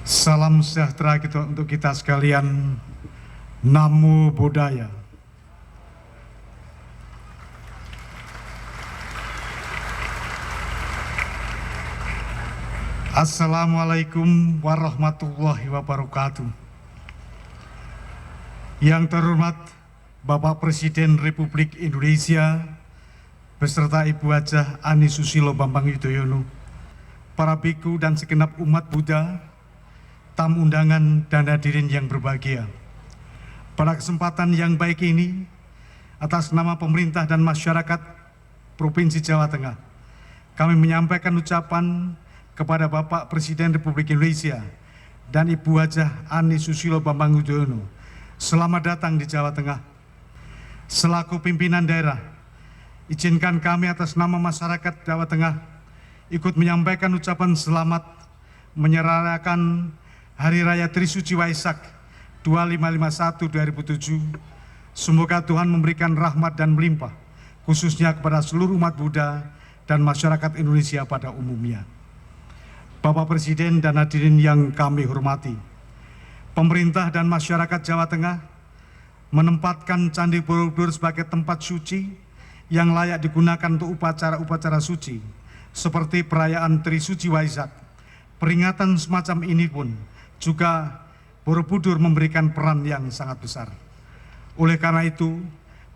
Salam sejahtera untuk kita sekalian. Namo Buddhaya. Assalamualaikum warahmatullahi wabarakatuh. Yang terhormat Bapak Presiden Republik Indonesia beserta Ibu Hajah Ani Susilo Bambang Yudhoyono, para biku dan segenap umat Buddha, tamu undangan dan hadirin yang berbahagia. Pada kesempatan yang baik ini, atas nama pemerintah dan masyarakat Provinsi Jawa Tengah, kami menyampaikan ucapan kepada Bapak Presiden Republik Indonesia dan Ibu Hajah Ani Susilo Bambang Yudhoyono, selamat datang di Jawa Tengah. Selaku pimpinan daerah, izinkan kami atas nama masyarakat Jawa Tengah ikut menyampaikan ucapan selamat menyerayakan Hari Raya Trisuci Waisak 2551-2007. Semoga Tuhan memberikan rahmat dan melimpah, khususnya kepada seluruh umat Buddha dan masyarakat Indonesia pada umumnya. Bapak Presiden dan hadirin yang kami hormati, pemerintah dan masyarakat Jawa Tengah menempatkan Candi Borobudur sebagai tempat suci yang layak digunakan untuk upacara-upacara suci seperti perayaan Trisuci Waisak. Peringatan semacam ini pun juga Borobudur memberikan peran yang sangat besar. Oleh karena itu,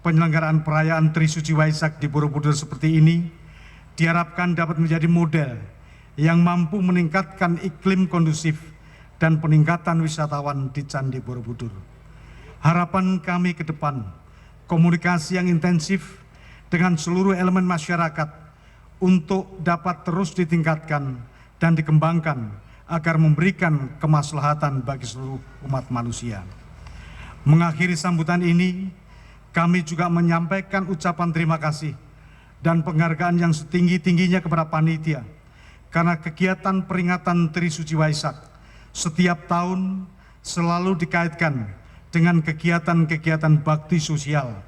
penyelenggaraan perayaan Trisuci Waisak di Borobudur seperti ini diharapkan dapat menjadi model yang mampu meningkatkan iklim kondusif dan peningkatan wisatawan di Candi Borobudur. Harapan kami ke depan, komunikasi yang intensif dengan seluruh elemen masyarakat untuk dapat terus ditingkatkan dan dikembangkan agar memberikan kemaslahatan bagi seluruh umat manusia. Mengakhiri sambutan ini, kami juga menyampaikan ucapan terima kasih dan penghargaan yang setinggi-tingginya kepada panitia, karena kegiatan peringatan Trisuci Waisak setiap tahun selalu dikaitkan dengan kegiatan-kegiatan bakti sosial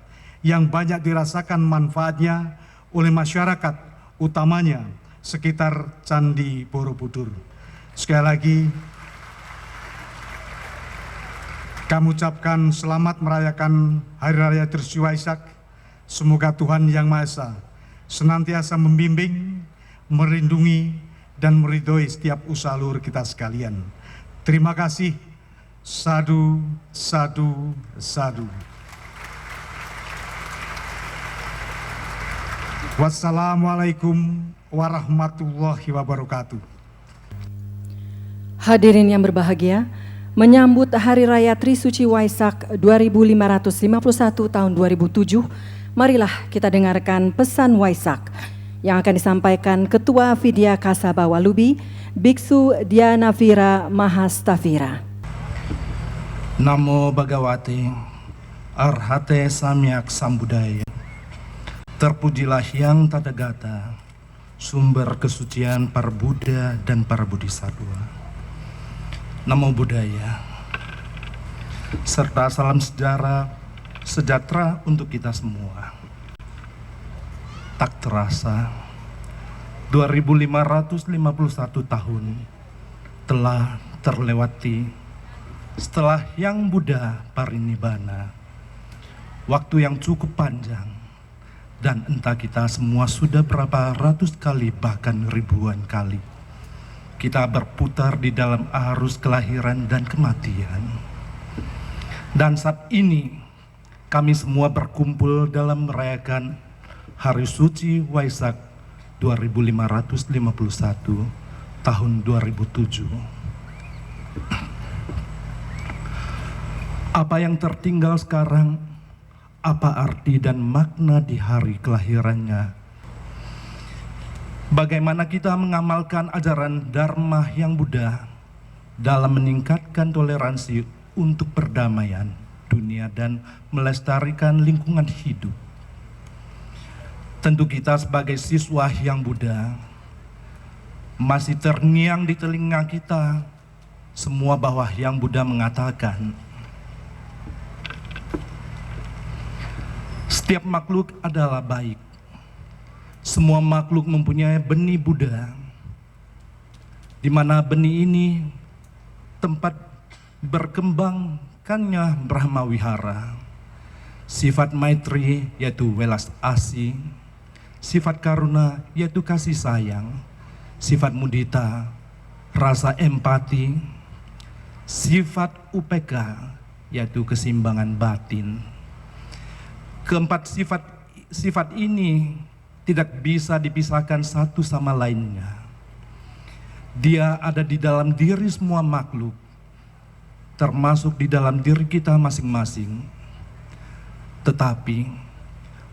yang banyak dirasakan manfaatnya oleh masyarakat, utamanya sekitar Candi Borobudur. Sekali lagi, kami ucapkan selamat merayakan Hari Raya Trisuci Waisak. Semoga Tuhan Yang Maha Esa senantiasa membimbing, melindungi, dan meridhoi setiap usaha luhur kita sekalian. Terima kasih. Sadu, sadu, sadu. Wassalamualaikum warahmatullahi wabarakatuh. Hadirin yang berbahagia, menyambut Hari Raya Trisuci Waisak 2551 tahun 2007, marilah kita dengarkan pesan Waisak yang akan disampaikan Ketua Vidya Kasaba Walubi, Biksu Dhyanavira Mahasthavira. Namo Bhagavate Arhate Samyak Sambuddhaya. Terpujilah yang Tathagata, sumber kesucian para Buddha dan para Bodhisattva. Namo Buddhaya. Serta salam sejahtera untuk kita semua. Tak terasa 2551 tahun telah terlewati setelah Yang Buddha parinibbana. Waktu yang cukup panjang, dan entah kita semua sudah berapa ratus kali bahkan ribuan kali kita berputar di dalam arus kelahiran dan kematian. Dan saat ini kami semua berkumpul dalam merayakan Hari Suci Waisak 2551 tahun 2007. Apa yang tertinggal sekarang? Apa arti dan makna di hari kelahirannya? Bagaimana kita mengamalkan ajaran Dharma yang Buddha dalam meningkatkan toleransi untuk perdamaian dunia dan melestarikan lingkungan hidup? Tentu kita sebagai siswa yang Buddha masih terngiang di telinga kita semua bahwa Yang Buddha mengatakan setiap makhluk adalah baik. Semua makhluk mempunyai benih Buddha, di mana benih ini tempat berkembangkannya Brahma Wihara. Sifat maitri yaitu welas asih, sifat karuna yaitu kasih sayang, sifat mudita rasa empati, sifat upeka yaitu keseimbangan batin. Keempat sifat ini tidak bisa dipisahkan satu sama lainnya. Dia ada di dalam diri semua makhluk, termasuk di dalam diri kita masing-masing. Tetapi,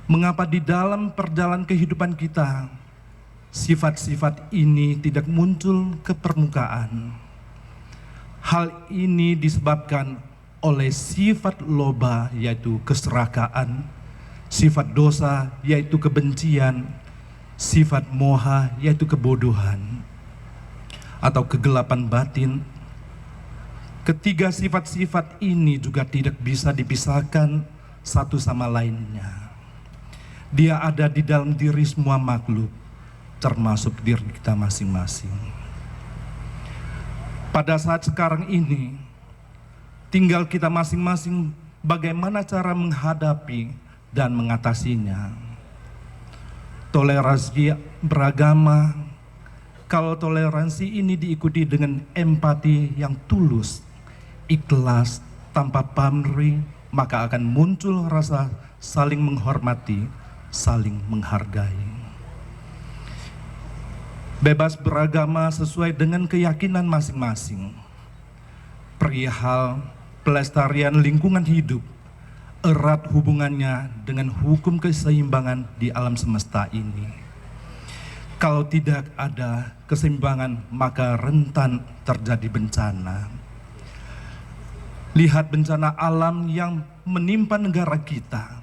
mengapa di dalam perjalanan kehidupan kita, sifat-sifat ini tidak muncul ke permukaan? Hal ini disebabkan oleh sifat loba, yaitu keserakahan, sifat dosa, yaitu kebencian, sifat moha, yaitu kebodohan, atau kegelapan batin. Ketiga sifat-sifat ini juga tidak bisa dipisahkan satu sama lainnya. Dia ada di dalam diri semua makhluk, termasuk diri kita masing-masing. Pada saat sekarang ini, tinggal kita masing-masing bagaimana cara menghadapi dan mengatasinya. Toleransi beragama, kalau toleransi ini diikuti dengan empati yang tulus, ikhlas, tanpa pamrih, maka akan muncul rasa saling menghormati, saling menghargai. Bebas beragama sesuai dengan keyakinan masing-masing. Perihal pelestarian lingkungan hidup erat hubungannya dengan hukum keseimbangan di alam semesta ini. Kalau tidak ada keseimbangan, maka rentan terjadi bencana. Lihat bencana alam yang menimpa negara kita.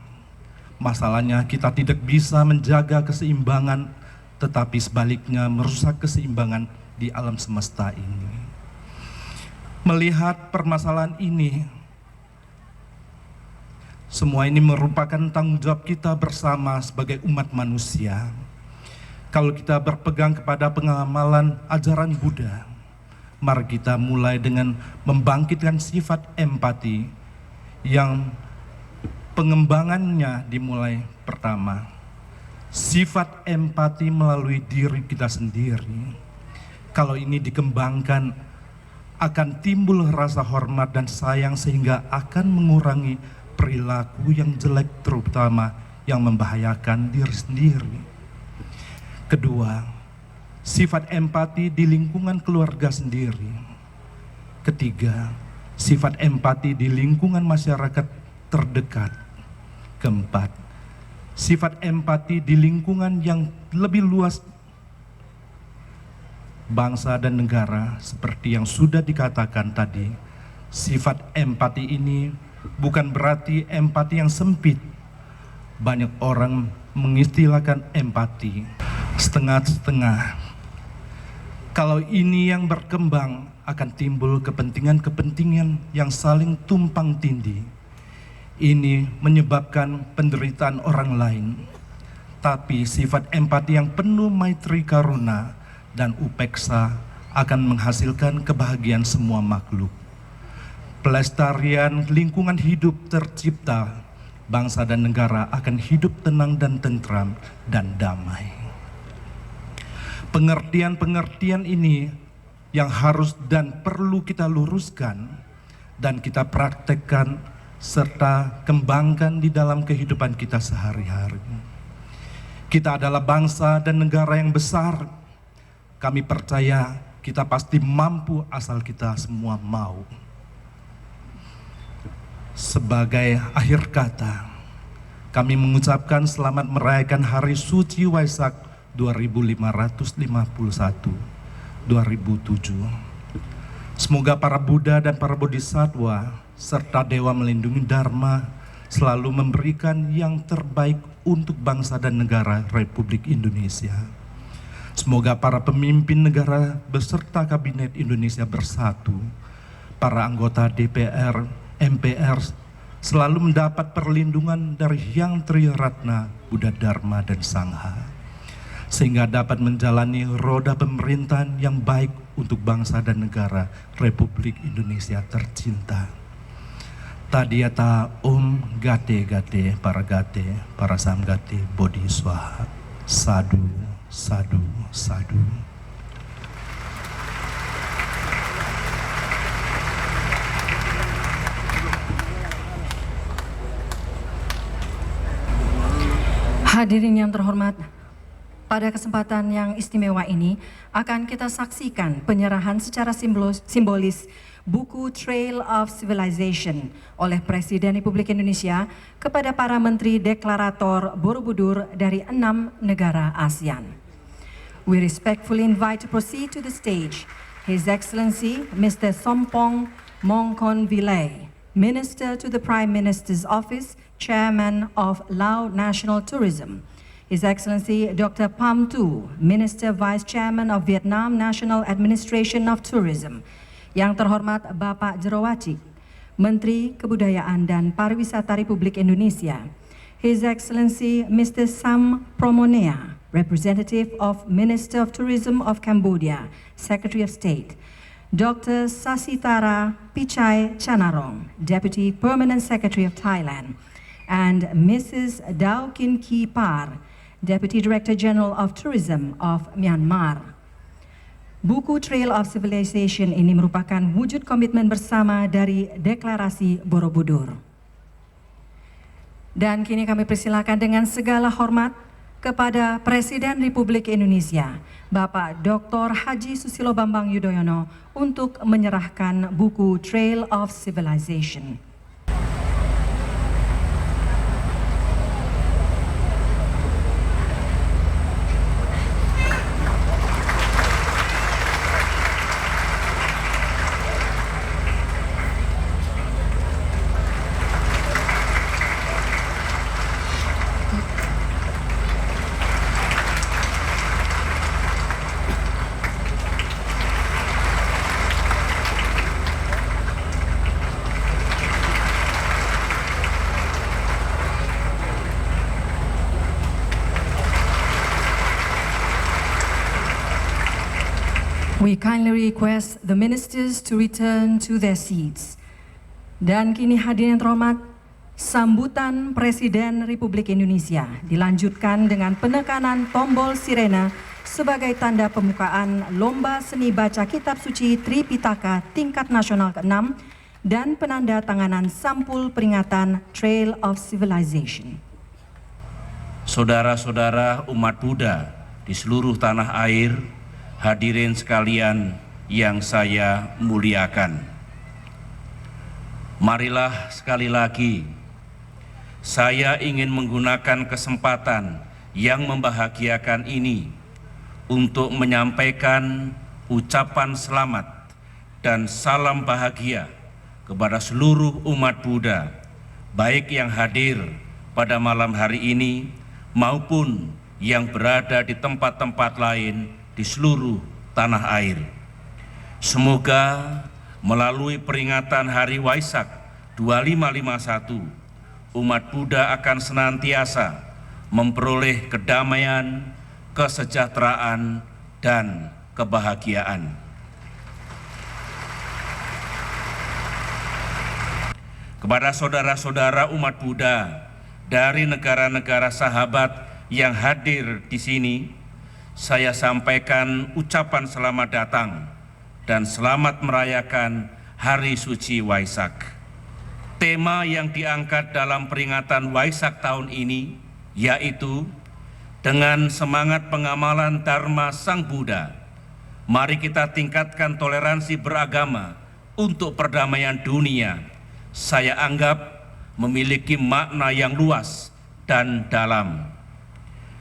Masalahnya kita tidak bisa menjaga keseimbangan, tetapi sebaliknya merusak keseimbangan di alam semesta ini. Melihat permasalahan ini, semua ini merupakan tanggung jawab kita bersama sebagai umat manusia. Kalau kita berpegang kepada pengamalan ajaran Buddha, mari kita mulai dengan membangkitkan sifat empati yang pengembangannya dimulai pertama. Sifat empati melalui diri kita sendiri. Kalau ini dikembangkan, akan timbul rasa hormat dan sayang sehingga akan mengurangi perilaku yang jelek, terutama yang membahayakan diri sendiri. Kedua, sifat empati di lingkungan keluarga sendiri. Ketiga, sifat empati di lingkungan masyarakat terdekat. Keempat, sifat empati di lingkungan yang lebih luas, bangsa dan negara. Seperti yang sudah dikatakan tadi, sifat empati ini bukan berarti empati yang sempit. Banyak orang mengistilahkan empati setengah-setengah. Kalau ini yang berkembang, akan timbul kepentingan-kepentingan yang saling tumpang tindih. Ini menyebabkan penderitaan orang lain. Tapi sifat empati yang penuh maitri karuna dan upeksa akan menghasilkan kebahagiaan semua makhluk. Pelestarian lingkungan hidup tercipta, bangsa dan negara akan hidup tenang dan tentram dan damai. Pengertian-pengertian ini yang harus dan perlu kita luruskan dan kita praktekkan serta kembangkan di dalam kehidupan kita sehari-hari. Kita adalah bangsa dan negara yang besar. Kami percaya kita pasti mampu asal kita semua mau. Sebagai akhir kata, kami mengucapkan selamat merayakan Hari Suci Waisak 2551 2007. Semoga para Buddha dan para Bodhisattva serta Dewa Melindungi Dharma selalu memberikan yang terbaik untuk bangsa dan negara Republik Indonesia. Semoga para pemimpin negara beserta Kabinet Indonesia Bersatu, para anggota DPR, MPR selalu mendapat perlindungan dari Hyang Triratna, Buddha, Dharma, dan Sangha, sehingga dapat menjalani roda pemerintahan yang baik untuk bangsa dan negara Republik Indonesia tercinta. Tadiata gate para samgate bodhi swaha. Sadu, sadu, sadu. Hadirin yang terhormat, pada kesempatan yang istimewa ini akan kita saksikan penyerahan secara simbolis buku Trail of Civilization oleh Presiden Republik Indonesia kepada para Menteri Deklarator Borobudur dari 6 negara ASEAN. We respectfully invite to proceed to the stage His Excellency Mr. Sompong Mongkonvilay, Minister to the Prime Minister's Office, Chairman of Lao National Tourism, His Excellency Dr. Pham Tu, Minister Vice Chairman of Vietnam National Administration of Tourism, Yang terhormat Bapak Jero Wacik, Menteri Kebudayaan dan Pariwisata Republik Indonesia, His Excellency Mr. Sam Promonea, Representative of Minister of Tourism of Cambodia, Secretary of State, Dr. Sasitara Pichai Chanarong, Deputy Permanent Secretary of Thailand, and Mrs. Dao Kin Ki Par, Deputy Director General of Tourism of Myanmar. Buku Trail of Civilization ini merupakan wujud komitmen bersama dari Deklarasi Borobudur. Dan kini kami persilakan dengan segala hormat kepada Presiden Republik Indonesia, Bapak Dr. Haji Susilo Bambang Yudhoyono, untuk menyerahkan buku Trail of Civilization. We kindly request the ministers to return to their seats. Dan kini hadirin yang terhormat, sambutan Presiden Republik Indonesia dilanjutkan dengan penekanan tombol sirena sebagai tanda pembukaan Lomba Seni Baca Kitab Suci Tripitaka tingkat nasional ke-6 dan penanda tanganan sampul peringatan Trail of Civilization. Saudara-saudara umat Buddha di seluruh tanah air, hadirin sekalian yang saya muliakan. Marilah sekali lagi, saya ingin menggunakan kesempatan yang membahagiakan ini untuk menyampaikan ucapan selamat dan salam bahagia kepada seluruh umat Buddha, baik yang hadir pada malam hari ini maupun yang berada di tempat-tempat lain di seluruh tanah air. Semoga melalui peringatan Hari Waisak 2551, umat Buddha akan senantiasa memperoleh kedamaian, kesejahteraan, dan kebahagiaan. Kepada saudara-saudara umat Buddha dari negara-negara sahabat yang hadir di sini, saya sampaikan ucapan selamat datang dan selamat merayakan Hari Suci Waisak. Tema yang diangkat dalam peringatan Waisak tahun ini yaitu dengan semangat pengamalan Dharma Sang Buddha, mari kita tingkatkan toleransi beragama untuk perdamaian dunia. Saya anggap memiliki makna yang luas dan dalam.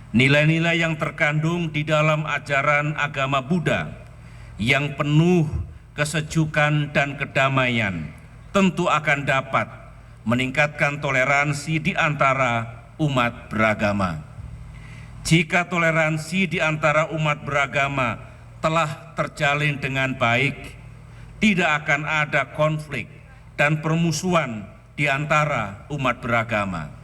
Nilai-nilai yang terkandung di dalam ajaran agama Buddha yang penuh kesejukan dan kedamaian tentu akan dapat meningkatkan toleransi di antara umat beragama. Jika toleransi di antara umat beragama telah terjalin dengan baik, tidak akan ada konflik dan permusuhan di antara umat beragama.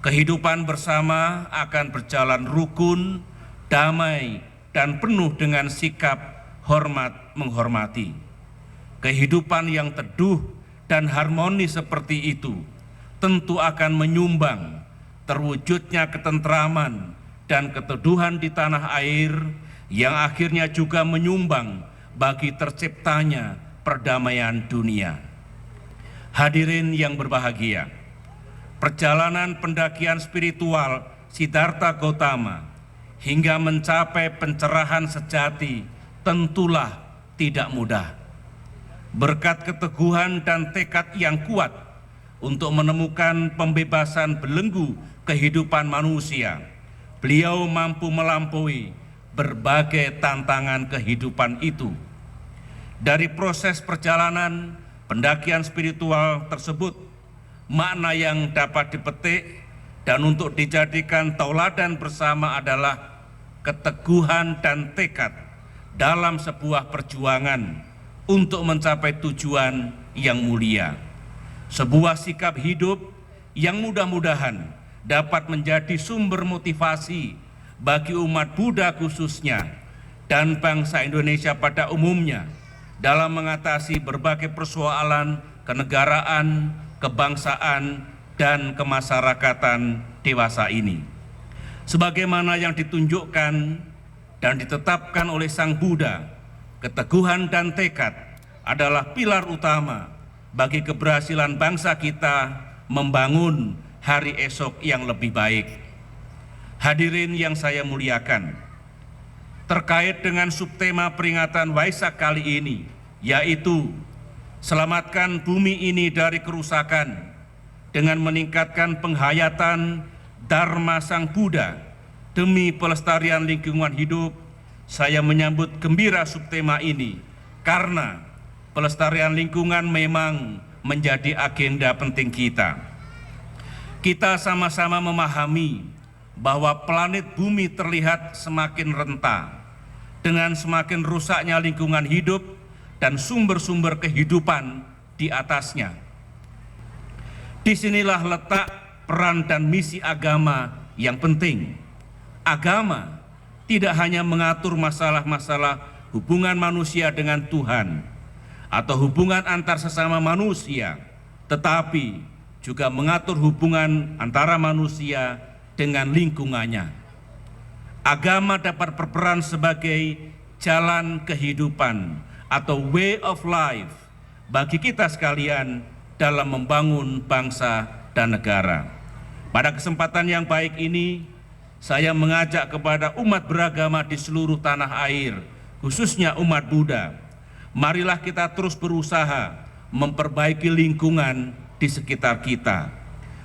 Kehidupan bersama akan berjalan rukun, damai, dan penuh dengan sikap hormat menghormati. Kehidupan yang teduh dan harmonis seperti itu tentu akan menyumbang terwujudnya ketentraman dan keteduhan di tanah air yang akhirnya juga menyumbang bagi terciptanya perdamaian dunia. Hadirin yang berbahagia, perjalanan pendakian spiritual Siddhartha Gautama hingga mencapai pencerahan sejati tentulah tidak mudah. Berkat keteguhan dan tekad yang kuat untuk menemukan pembebasan belenggu kehidupan manusia, beliau mampu melampaui berbagai tantangan kehidupan itu. Dari proses perjalanan pendakian spiritual tersebut, makna yang dapat dipetik dan untuk dijadikan tauladan bersama adalah keteguhan dan tekad dalam sebuah perjuangan untuk mencapai tujuan yang mulia. Sebuah sikap hidup yang mudah-mudahan dapat menjadi sumber motivasi bagi umat Buddha khususnya dan bangsa Indonesia pada umumnya dalam mengatasi berbagai persoalan kenegaraan, kebangsaan, dan kemasyarakatan dewasa ini. Sebagaimana yang ditunjukkan dan ditetapkan oleh Sang Buddha, keteguhan dan tekad adalah pilar utama bagi keberhasilan bangsa kita membangun hari esok yang lebih baik. Hadirin yang saya muliakan, terkait dengan subtema peringatan Waisak kali ini, yaitu selamatkan bumi ini dari kerusakan dengan meningkatkan penghayatan Dharma Sang Buddha demi pelestarian lingkungan hidup, saya menyambut gembira subtema ini karena pelestarian lingkungan memang menjadi agenda penting kita. Kita sama-sama memahami bahwa planet bumi terlihat semakin renta dengan semakin rusaknya lingkungan hidup dan sumber-sumber kehidupan di atasnya. Disinilah letak peran dan misi agama yang penting. Agama tidak hanya mengatur masalah-masalah hubungan manusia dengan Tuhan atau hubungan antar sesama manusia, tetapi juga mengatur hubungan antara manusia dengan lingkungannya. Agama dapat berperan sebagai jalan kehidupan atau way of life bagi kita sekalian dalam membangun bangsa dan negara. Pada kesempatan yang baik ini, saya mengajak kepada umat beragama di seluruh tanah air, khususnya umat Buddha, marilah kita terus berusaha memperbaiki lingkungan di sekitar kita.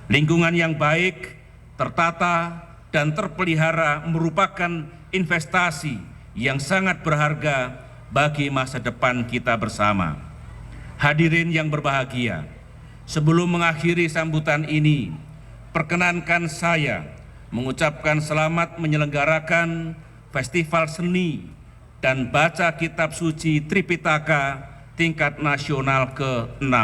Lingkungan yang baik, tertata, dan terpelihara merupakan investasi yang sangat berharga bagi masa depan kita bersama. Hadirin yang berbahagia, sebelum mengakhiri sambutan ini, perkenankan saya mengucapkan selamat menyelenggarakan Festival Seni dan Baca Kitab Suci Tripitaka tingkat nasional ke-6.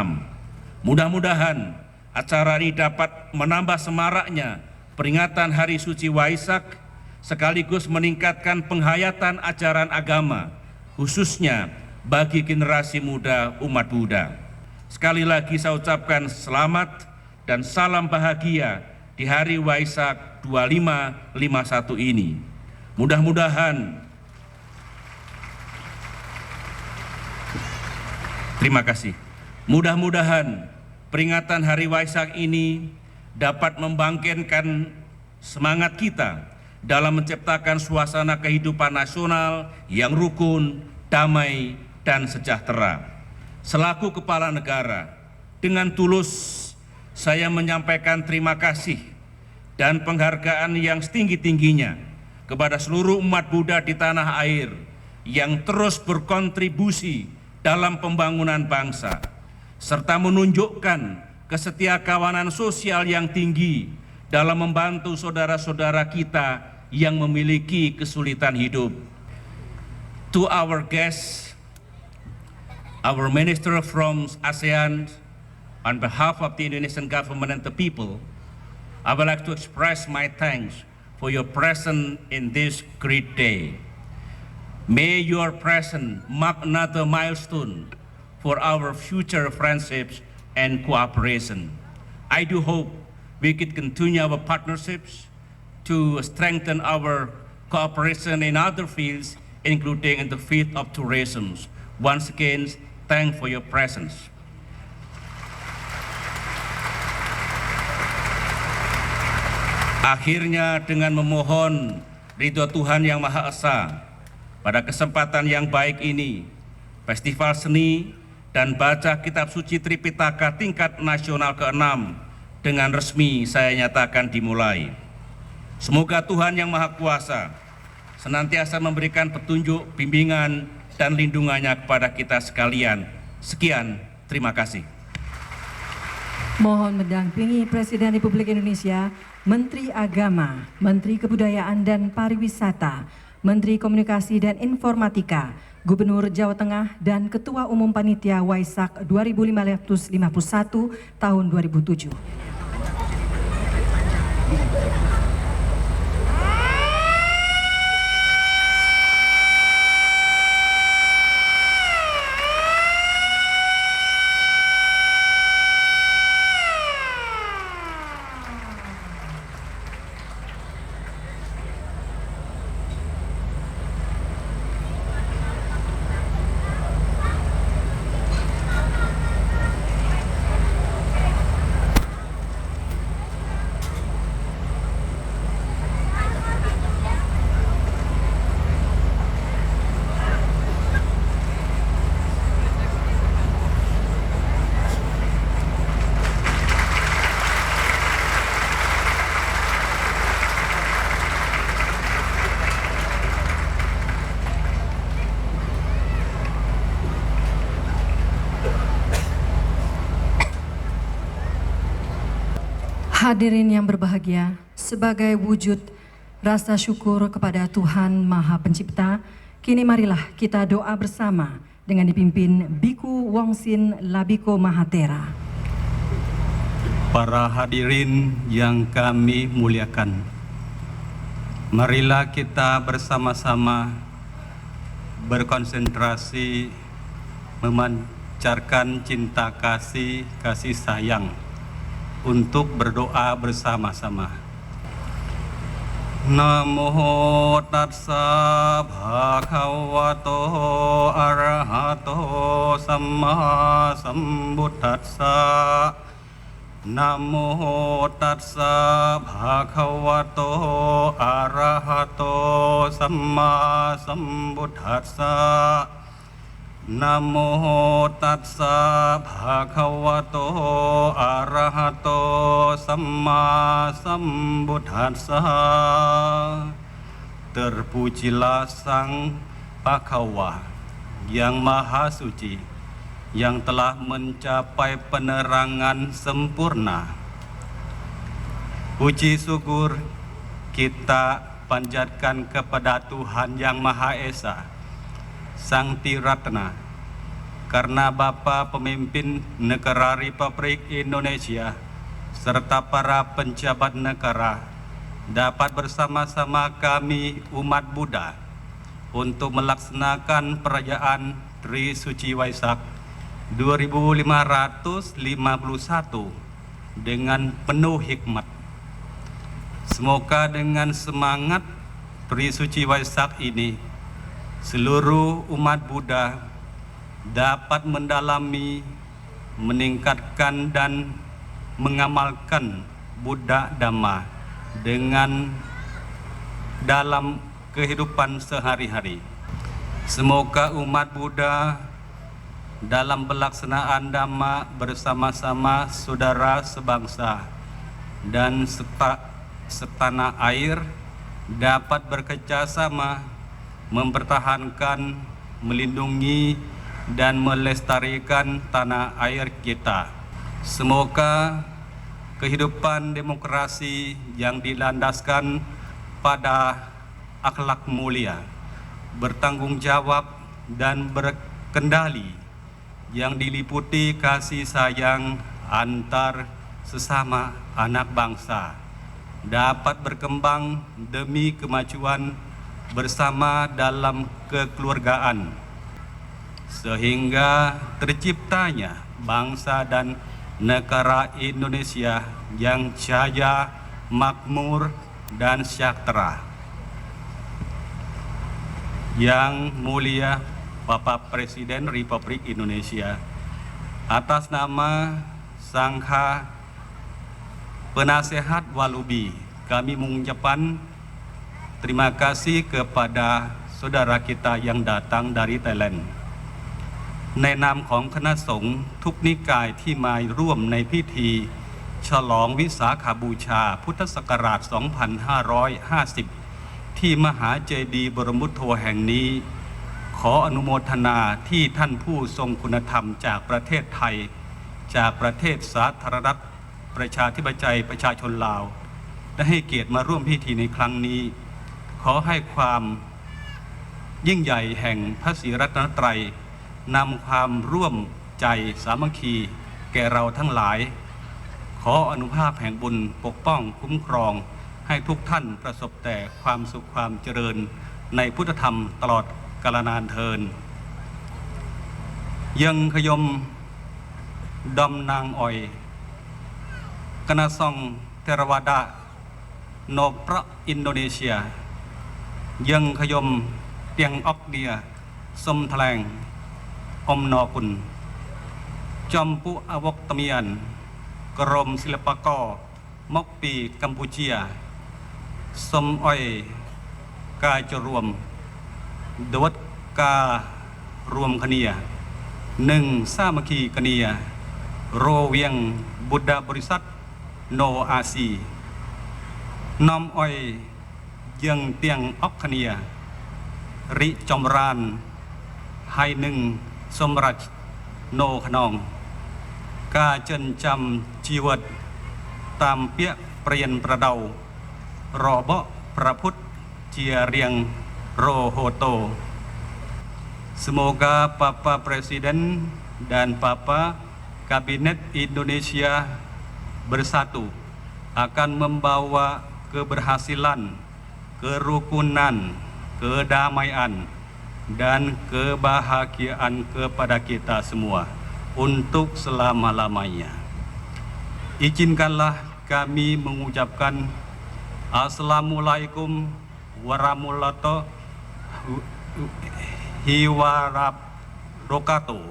Mudah-mudahan acara ini dapat menambah semaraknya peringatan Hari Suci Waisak sekaligus meningkatkan penghayatan ajaran agama khususnya bagi generasi muda umat Buddha. Sekali lagi saya ucapkan selamat dan salam bahagia di Hari Waisak 2551 ini. Mudah-mudahan, terima kasih. Mudah-mudahan peringatan Hari Waisak ini dapat membangkitkan semangat kita dalam menciptakan suasana kehidupan nasional yang rukun, damai, dan sejahtera. Selaku kepala negara, dengan tulus saya menyampaikan terima kasih dan penghargaan yang setinggi-tingginya kepada seluruh umat Buddha di tanah air yang terus berkontribusi dalam pembangunan bangsa, serta menunjukkan kesetiakawanan sosial yang tinggi dalam membantu saudara-saudara kita yang memiliki kesulitan hidup. To our guests, our minister from ASEAN, on behalf of the Indonesian government and the people, I would like to express my thanks for your presence in this great day. May your presence mark another milestone for our future friendships and cooperation. I do hope we could continue our partnerships to strengthen our cooperation in other fields, including in the field of tourism. Once again, thanks for your presence. Akhirnya dengan memohon ridho Tuhan Yang Maha Esa, pada kesempatan yang baik ini, Festival Seni dan Baca Kitab Suci Tripitaka tingkat nasional ke-6 dengan resmi saya nyatakan dimulai. Semoga Tuhan Yang Maha Kuasa senantiasa memberikan petunjuk, bimbingan, dan lindungannya kepada kita sekalian. Sekian, terima kasih. Mohon mendampingi Presiden Republik Indonesia, Menteri Agama, Menteri Kebudayaan dan Pariwisata, Menteri Komunikasi dan Informatika, Gubernur Jawa Tengah, dan Ketua Umum Panitia Waisak 2551 tahun 2007. Hadirin yang berbahagia, sebagai wujud rasa syukur kepada Tuhan Maha Pencipta, kini marilah kita doa bersama dengan dipimpin Biku Wongsin Labiko Mahatera. Para hadirin yang kami muliakan, marilah kita bersama-sama berkonsentrasi memancarkan cinta kasih sayang untuk berdoa bersama-sama. Namo tassa bhagavato arahato samma sambuddhassa. Namo tassa bhagavato arahato samma sambuddhassa. Namo tassa bhagavato arahato samma sambuddhassa. Terpujilah Sang Bhagawa yang Maha Suci, yang telah mencapai penerangan sempurna. Puji syukur kita panjatkan kepada Tuhan Yang Maha Esa, Sang Triratna, karena Bapa Pemimpin Negara Republik Indonesia serta para penjabat negara dapat bersama-sama kami umat Buddha untuk melaksanakan perayaan Tri Suci Waisak 2551 dengan penuh hikmat. Semoga dengan semangat Tri Suci Waisak ini, seluruh umat Buddha dapat mendalami, meningkatkan dan mengamalkan Buddha Dhamma dengan dalam kehidupan sehari-hari. Semoga umat Buddha dalam pelaksanaan Dhamma bersama-sama saudara sebangsa dan setanah air dapat bekerjasama mempertahankan, melindungi, dan melestarikan tanah air kita. Semoga kehidupan demokrasi yang dilandaskan pada akhlak mulia, bertanggung jawab, dan berkendali yang diliputi kasih sayang antar sesama anak bangsa dapat berkembang demi kemajuan bersama dalam kekeluargaan, sehingga terciptanya bangsa dan negara Indonesia yang jaya, makmur, dan sejahtera. Yang mulia Bapak Presiden Republik Indonesia, atas nama Sangha Penasehat Walubi, kami mengucapkan terima kasih kepada saudara kita yang datang dari Thailand ในนามของคณะสงฆ์ทุกนิกายที่มาร่วมในพิธีฉลองวิสาขบูชาพุทธศักราช 2550 ที่มหาเจดีย์บรมพุทโธแห่งนี้ ขออนุโมทนาที่ท่านผู้ทรงคุณธรรมจากประเทศไทย จากประเทศสาธารณรัฐประชาธิปไตยประชาชนลาวได้ให้เกียรติมาร่วมพิธีในครั้งนี้ ขอให้ความยิ่งใหญ่แห่งพระศรีรัตนตรัยนำความร่วมใจสามัคคีแก่เราทั้งหลาย ขออนุภาพแห่งบุญปกป้องคุ้มครองให้ทุกท่านประสบแต่ความสุขความเจริญในพุทธธรรมตลอดกาลนานเทินยังขยมดอมนางอ่อยคณะสงฆ์เทรวดาโนพระอินโดนีเซียยังขยมเตียงออกเดียสมแถลงอมนอคุณจอมปุอวกตเมียนกรมศิลปากรมกปีกัมพูชีสมอ้อยกาจะรวมดวดการวมคเนียหนึ่งสามัคคีคเนียโรเวียงบุตรบริษัทโนอาซีน้อมอ้อยยังเตียงออกคเนียริจอมรานไฮหนึ่งสมรัชโนขนองกาเจนจำจีวดตามเปียเปลี่ยนประเดารอเบาะพระพุทธเจียเรียงโรโฮโต Semoga Bapak Presiden dan Bapak Kabinet Indonesia bersatu akan membawa keberhasilan, kerukunan, kedamaian, dan kebahagiaan kepada kita semua untuk selama-lamanya. Izinkanlah kami mengucapkan Assalamualaikum warahmatullahi wabarakatuh.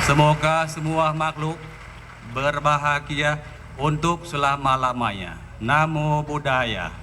Semoga semua makhluk berbahagia untuk selama-lamanya. Namo Buddhaya.